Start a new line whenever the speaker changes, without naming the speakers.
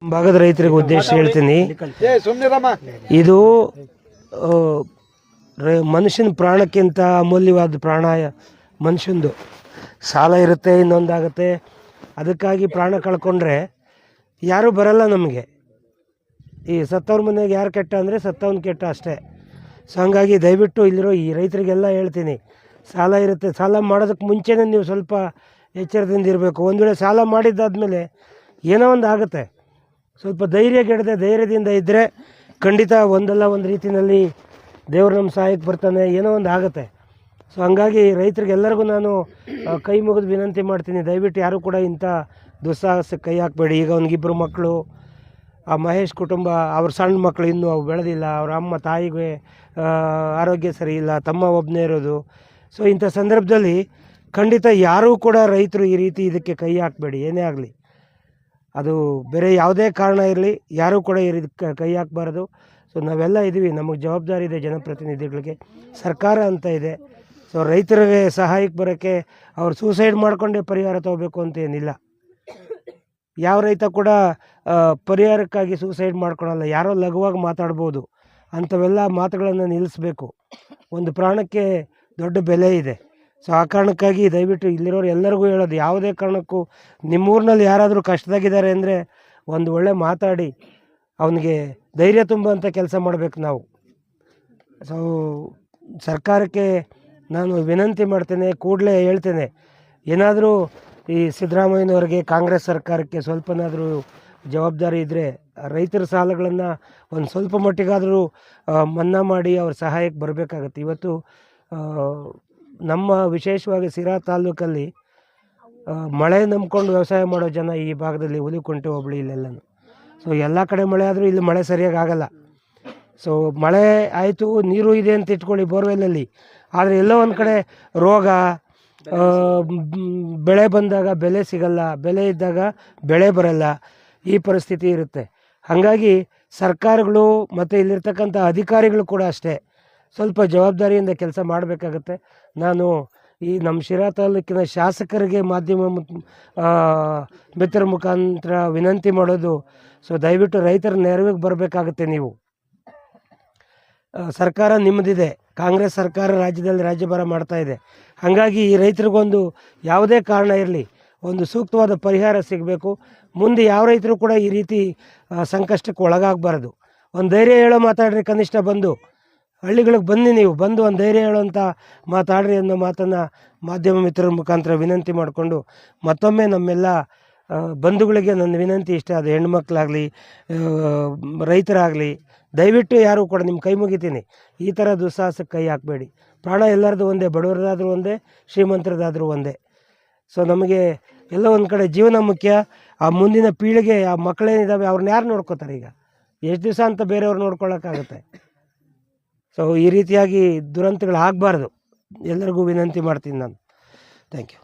ಭಾಗದ ರೈತರಿಗೆ ಉದ್ದೇಶಿಸಿ ಹೇಳ್ತೀನಿ, ಇದು ಮನುಷ್ಯನ ಪ್ರಾಣಕ್ಕಿಂತ ಅಮೂಲ್ಯವಾದ ಪ್ರಾಣ ಮನುಷ್ಯಂದು. ಸಾಲ ಇರುತ್ತೆ, ಇನ್ನೊಂದಾಗುತ್ತೆ. ಅದಕ್ಕಾಗಿ ಪ್ರಾಣ ಕಳ್ಕೊಂಡ್ರೆ ಯಾರೂ ಬರಲ್ಲ ನಮಗೆ. ಈ ಸತ್ತವ್ರ ಮನೆಗೆ ಯಾರು ಕೆಟ್ಟ ಅಂದರೆ ಸತ್ತವನು ಕೆಟ್ಟ ಅಷ್ಟೇ. ಸೊ ಹಂಗಾಗಿ ದಯವಿಟ್ಟು ಇಲ್ಲಿರೋ ಈ ರೈತರಿಗೆಲ್ಲ ಹೇಳ್ತೀನಿ, ಸಾಲ ಇರುತ್ತೆ, ಸಾಲ ಮಾಡೋದಕ್ಕೆ ಮುಂಚೆನೇ ನೀವು ಸ್ವಲ್ಪ ಎಚ್ಚರದಿಂದ ಇರಬೇಕು. ಒಂದು ವೇಳೆ ಸಾಲ ಮಾಡಿದ್ದಾದಮೇಲೆ ಏನೋ ಒಂದು ಆಗುತ್ತೆ, ಸ್ವಲ್ಪ ಧೈರ್ಯಗೆಡದೆ ಧೈರ್ಯದಿಂದ ಇದ್ದರೆ ಖಂಡಿತ ಒಂದಲ್ಲ ಒಂದು ರೀತಿಯಲ್ಲಿ ದೇವರು ನಮ್ಮ ಸಹಾಯಕ್ಕೆ ಬರ್ತಾನೆ, ಏನೋ ಒಂದು ಆಗುತ್ತೆ. ಸೊ ಹಂಗಾಗಿ ರೈತರಿಗೆಲ್ಲರಿಗೂ ನಾನು ಕೈ ಮುಗಿದು ವಿನಂತಿ ಮಾಡ್ತೀನಿ, ದಯವಿಟ್ಟು ಯಾರೂ ಕೂಡ ಇಂಥ ದುಸ್ಸಾಹಸಕ್ಕೆ ಕೈ ಹಾಕಬೇಡಿ. ಈಗ ಅವನಿಗಿಬ್ಬರು ಮಕ್ಕಳು, ಆ ಮಹೇಶ್ ಕುಟುಂಬ, ಅವ್ರ ಸಣ್ಣ ಮಕ್ಕಳು ಇನ್ನೂ ಅವು ಬೆಳೆದಿಲ್ಲ, ಅವ್ರ ಅಮ್ಮ ತಾಯಿಗೆ ಆರೋಗ್ಯ ಸರಿ ಇಲ್ಲ, ತಮ್ಮ ಒಬ್ಬನೇ ಇರೋದು. ಸೊ ಇಂಥ ಸಂದರ್ಭದಲ್ಲಿ ಖಂಡಿತ ಯಾರೂ ಕೂಡ ರೈತರು ಈ ರೀತಿ ಇದಕ್ಕೆ ಕೈ ಹಾಕಬೇಡಿ, ಏನೇ ಆಗಲಿ. ಅದು ಬೇರೆ ಯಾವುದೇ ಕಾರಣ ಇರಲಿ, ಯಾರೂ ಕೂಡ ಇದಕ್ಕೆ ಕೈ ಹಾಕಬಾರ್ದು. ಸೊ ನಾವೆಲ್ಲ ಇದ್ದೀವಿ, ನಮಗೆ ಜವಾಬ್ದಾರಿ ಇದೆ ಜನಪ್ರತಿನಿಧಿಗಳಿಗೆ, ಸರ್ಕಾರ ಅಂತ ಇದೆ. ಸೊ ರೈತರಿಗೆ ಸಹಾಯಕ್ಕೆ ಬರೋಕ್ಕೆ ಅವ್ರು ಸೂಸೈಡ್ ಮಾಡಿಕೊಂಡೇ ಪರಿಹಾರ ತೊಗೋಬೇಕು ಅಂತ ಏನಿಲ್ಲ. ಯಾವ ರೈತ ಕೂಡ ಪರಿಹಾರಕ್ಕಾಗಿ ಸೂಸೈಡ್ ಮಾಡ್ಕೊಳಲ್ಲ, ಯಾರೋ ಲಘುವಾಗಿ ಮಾತಾಡ್ಬೋದು. ಅಂಥವೆಲ್ಲ ಮಾತುಗಳನ್ನು ನಿಲ್ಲಿಸಬೇಕು. ಒಂದು ಪ್ರಾಣಕ್ಕೆ ದೊಡ್ಡ ಬೆಲೆ ಇದೆ. ಸೊ ಆ ಕಾರಣಕ್ಕಾಗಿ ದಯವಿಟ್ಟು ಇಲ್ಲಿರೋರು ಎಲ್ಲರಿಗೂ ಹೇಳೋದು, ಯಾವುದೇ ಕಾರಣಕ್ಕೂ ನಿಮ್ಮೂರಿನಲ್ಲಿ ಯಾರಾದರೂ ಕಷ್ಟದಾಗಿದ್ದಾರೆ ಅಂದರೆ ಒಂದು ಒಳ್ಳೆ ಮಾತಾಡಿ ಅವನಿಗೆ ಧೈರ್ಯ ತುಂಬುವಂಥ ಕೆಲಸ ಮಾಡಬೇಕು ನಾವು. ಸೊ ಸರ್ಕಾರಕ್ಕೆ ನಾನು ವಿನಂತಿ ಮಾಡ್ತೇನೆ, ಕೂಡಲೇ ಹೇಳ್ತೇನೆ, ಏನಾದರೂ ಈ ಸಿದ್ದರಾಮಯ್ಯನವ್ರಿಗೆ, ಕಾಂಗ್ರೆಸ್ ಸರ್ಕಾರಕ್ಕೆ ಸ್ವಲ್ಪನಾದರೂ ಜವಾಬ್ದಾರಿ ಇದ್ದರೆ ರೈತರ ಸಾಲಗಳನ್ನು ಒಂದು ಸ್ವಲ್ಪ ಮಟ್ಟಿಗಾದರೂ ಮನ್ನಾ ಮಾಡಿ ಅವ್ರ ಸಹಾಯಕ್ಕೆ ಬರಬೇಕಾಗತ್ತೆ. ಇವತ್ತು ನಮ್ಮ ವಿಶೇಷವಾಗಿ ಸಿರಾ ತಾಲೂಕಲ್ಲಿ ಮಳೆ ನಂಬ್ಕೊಂಡು ವ್ಯವಸಾಯ ಮಾಡೋ ಜನ ಈ ಭಾಗದಲ್ಲಿ, ಹುಲಿಕುಂಟೆ ಹೋಬಳಿ ಇಲ್ಲೆಲ್ಲನೂ. ಸೊ ಎಲ್ಲ ಕಡೆ ಮಳೆ ಆದರೂ ಇಲ್ಲಿ ಮಳೆ ಸರಿಯಾಗಿ ಆಗಲ್ಲ. ಸೊ ಮಳೆ ಆಯಿತು, ನೀರು ಇದೆ ಅಂತ ಇಟ್ಕೊಳ್ಳಿ ಬೋರ್ವೆಲ್ಲಲ್ಲಿ, ಆದರೆ ಎಲ್ಲೋ ಒಂದು ಕಡೆ ರೋಗ, ಬೆಳೆ ಬಂದಾಗ ಬೆಲೆ ಸಿಗಲ್ಲ, ಬೆಲೆ ಇದ್ದಾಗ ಬೆಳೆ ಬರಲ್ಲ, ಈ ಪರಿಸ್ಥಿತಿ ಇರುತ್ತೆ. ಹಾಗಾಗಿ ಸರ್ಕಾರಗಳು ಮತ್ತು ಇಲ್ಲಿರ್ತಕ್ಕಂಥ ಅಧಿಕಾರಿಗಳು ಕೂಡ ಅಷ್ಟೇ ಸ್ವಲ್ಪ ಜವಾಬ್ದಾರಿಯಿಂದ ಕೆಲಸ ಮಾಡಬೇಕಾಗತ್ತೆ. ನಾನು ಈ ನಮ್ಮ ಶಿರಾ ತಾಲೂಕಿನ ಶಾಸಕರಿಗೆ ಮಾಧ್ಯಮ ಮಿತ್ರರ ಮುಖಾಂತರ ವಿನಂತಿ ಮಾಡೋದು, ಸೊ ದಯವಿಟ್ಟು ರೈತರ ನೆರವಿಗೆ ಬರಬೇಕಾಗತ್ತೆ. ನೀವು ಸರ್ಕಾರ ನಿಮ್ಮದಿದೆ, ಕಾಂಗ್ರೆಸ್ ಸರ್ಕಾರ ರಾಜ್ಯದಲ್ಲಿ ರಾಜ್ಯಭಾರ ಮಾಡ್ತಾ ಇದೆ. ಹಾಗಾಗಿ ಈ ರೈತರಿಗೊಂದು ಯಾವುದೇ ಕಾರಣ ಇರಲಿ, ಒಂದು ಸೂಕ್ತವಾದ ಪರಿಹಾರ ಸಿಗಬೇಕು. ಮುಂದೆ ಯಾವ ರೈತರು ಕೂಡ ಈ ರೀತಿ ಸಂಕಷ್ಟಕ್ಕೆ ಒಳಗಾಗಬಾರ್ದು. ಒಂದು ಧೈರ್ಯ ಹೇಳೋ ಮಾತಾಡ್ರಿ, ಕನಿಷ್ಠ ಬಂದು ಹಳ್ಳಿಗಳಿಗೆ ಬನ್ನಿ, ನೀವು ಬಂದು ಒಂದು ಧೈರ್ಯ ಹೇಳೋಂಥ ಮಾತಾಡ್ರಿ ಅನ್ನೋ ಮಾತನ್ನು ಮಾಧ್ಯಮ ಮಿತ್ರರ ಮುಖಾಂತರ ವಿನಂತಿ ಮಾಡಿಕೊಂಡು, ಮತ್ತೊಮ್ಮೆ ನಮ್ಮೆಲ್ಲ ಬಂಧುಗಳಿಗೆ ನನ್ನ ವಿನಂತಿ ಇಷ್ಟ, ಅದು ಹೆಣ್ಮಕ್ಳಾಗಲಿ ರೈತರಾಗಲಿ, ದಯವಿಟ್ಟು ಯಾರೂ ಕೂಡ ನಿಮ್ಮ ಕೈ ಮುಗಿತೀನಿ, ಈ ಥರ ದುಸ್ಸಾಹಸಕ್ಕೆ ಕೈ ಹಾಕಬೇಡಿ. ಪ್ರಾಣ ಎಲ್ಲರದು ಒಂದೇ, ಬಡವರದಾದರೂ ಒಂದೇ, ಶ್ರೀಮಂತರದಾದರೂ ಒಂದೇ. ಸೊ ನಮಗೆ ಎಲ್ಲ ಒಂದು ಕಡೆ ಜೀವನ ಮುಖ್ಯ. ಆ ಮುಂದಿನ ಪೀಳಿಗೆ, ಆ ಮಕ್ಕಳೇನಿದ್ದಾವೆ ಅವ್ರನ್ನ ಯಾರು ನೋಡ್ಕೋತಾರೆ? ಈಗ ಎಷ್ಟು ದಿವಸ ಅಂತ ಬೇರೆಯವ್ರು ನೋಡ್ಕೊಳ್ಳೋಕ್ಕಾಗುತ್ತೆ? ಸೊ ಈ ರೀತಿಯಾಗಿ ದುರಂತಗಳು ಆಗಬಾರ್ದು. ಎಲ್ಲರಿಗೂ ವಿನಂತಿ ಮಾಡ್ತೀನಿ ನಾನು. Thank you.